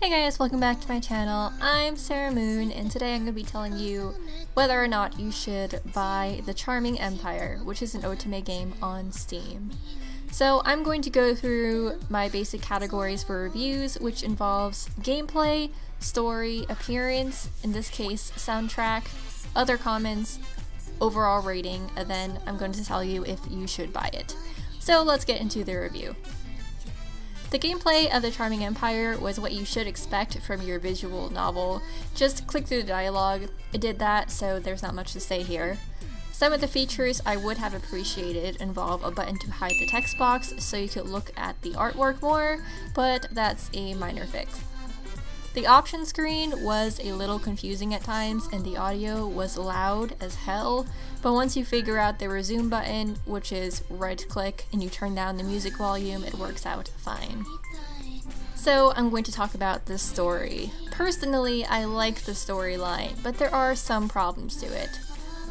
Hey guys, welcome back to my channel. I'm Ramune, and today I'm going to be telling you whether or not you should buy The Charming Empire, which is an otome game on Steam. So I'm going to go through my basic categories for reviews, which involves gameplay, story, appearance, in this case soundtrack, other comments, overall rating, and then I'm going to tell you if you should buy it. So let's get into the review. The gameplay of The Charming Empire was what you should expect from your visual novel. Just click through the dialogue. It did that, so there's not much to say here. Some of the features I would have appreciated involve a button to hide the text box so you could look at the artwork more, but that's a minor fix. The option screen was a little confusing at times and the audio was loud as hell, but once you figure out the resume button, which is right click, and you turn down the music volume, it works out fine. So I'm going to talk about the story. Personally, I like the storyline, but there are some problems to it.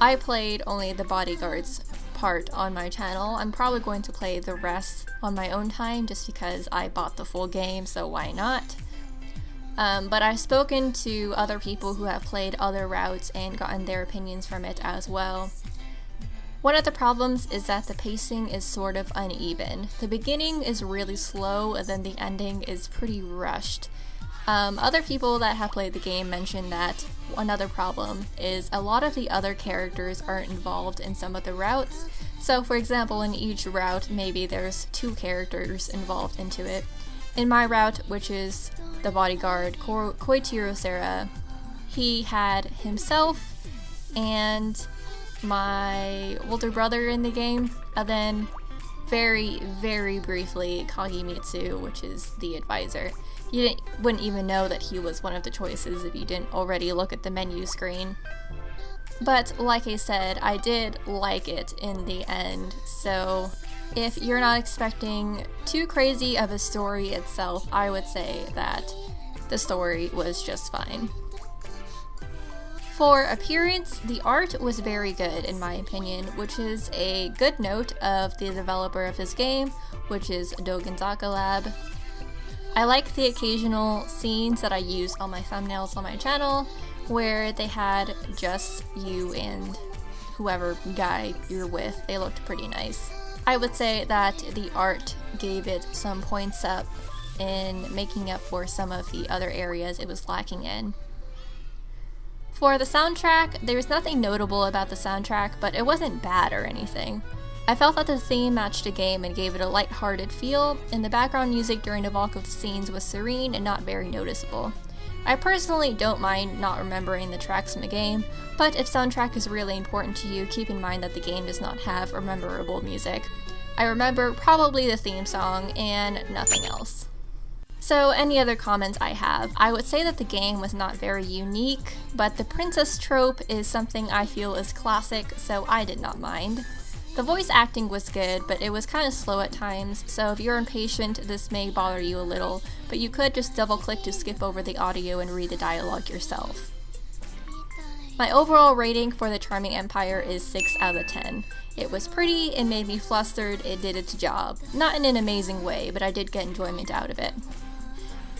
I played only the bodyguards part on my channel. I'm probably going to play the rest on my own time just because I bought the full game, so why not? But I've spoken to other people who have played other routes and gotten their opinions from it as well. One of the problems is that the pacing is sort of uneven. The beginning is really slow and then the ending is pretty rushed. Other people that have played the game mentioned that another problem is a lot of the other characters aren't involved in some of the routes. So for example, in each route maybe there's 2 characters involved into it. In my route, which is the bodyguard Koichiro Sera, he had himself and my older brother in the game, and then very briefly Kagemitsu, which is the advisor. You wouldn't even know that he was one of the choices if you didn't already look at the menu screen. But like I said, I did like it in the end, so if you're not expecting too crazy of a story itself, I would say that the story was just fine. For appearance, the art was very good in my opinion, which is a good note of the developer of this game, which is Dogenzaka Lab. I like the occasional scenes that I use on my thumbnails on my channel, where they had just you and whoever guy you're with. They looked pretty nice. I would say that the art gave it some points up in making up for some of the other areas it was lacking in. For the soundtrack, there's nothing notable about the soundtrack, but it wasn't bad or anything. I felt that the theme matched the game and gave it a lighthearted feel, and the background music during the bulk of the scenes was serene and not very noticeable. I personally don't mind not remembering the tracks from the game, but if soundtrack is really important to you, keep in mind that the game does not have rememberable music. I remember probably the theme song and nothing else. So any other comments I have, I would say that the game was not very unique, but the princess trope is something I feel is classic, so I did not mind. The voice acting was good, but it was kind of slow at times, so if you're impatient, this may bother you a little, but you could just double click to skip over the audio and read the dialogue yourself. My overall rating for The Charming Empire is 6 out of 10. It was pretty, it made me flustered, it did its job. Not in an amazing way, but I did get enjoyment out of it.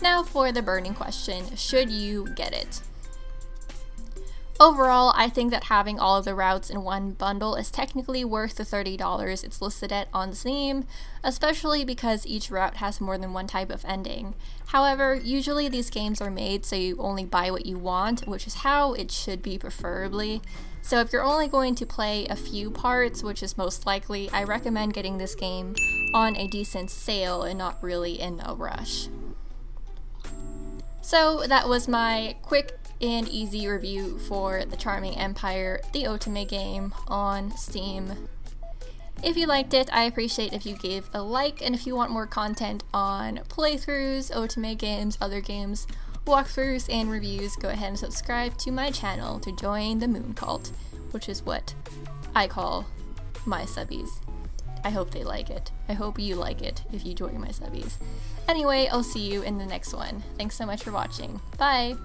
Now for the burning question, should you get it? Overall, I think that having all of the routes in one bundle is technically worth the $30 it's listed at on Steam, especially because each route has more than one type of ending. However, usually these games are made so you only buy what you want, which is how it should be preferably. So if you're only going to play a few parts, which is most likely, I recommend getting this game on a decent sale and not really in a rush. So that was my quick and easy review for The Charming Empire, the otome game on Steam. If you liked it, I appreciate if you gave a like, and if you want more content on playthroughs, otome games, other games, walkthroughs, and reviews, go ahead and subscribe to my channel to join the Moon Cult, which is what I call my subbies. I hope they like it. I hope you like it if you join my subbies. Anyway, I'll see you in the next one. Thanks so much for watching. Bye!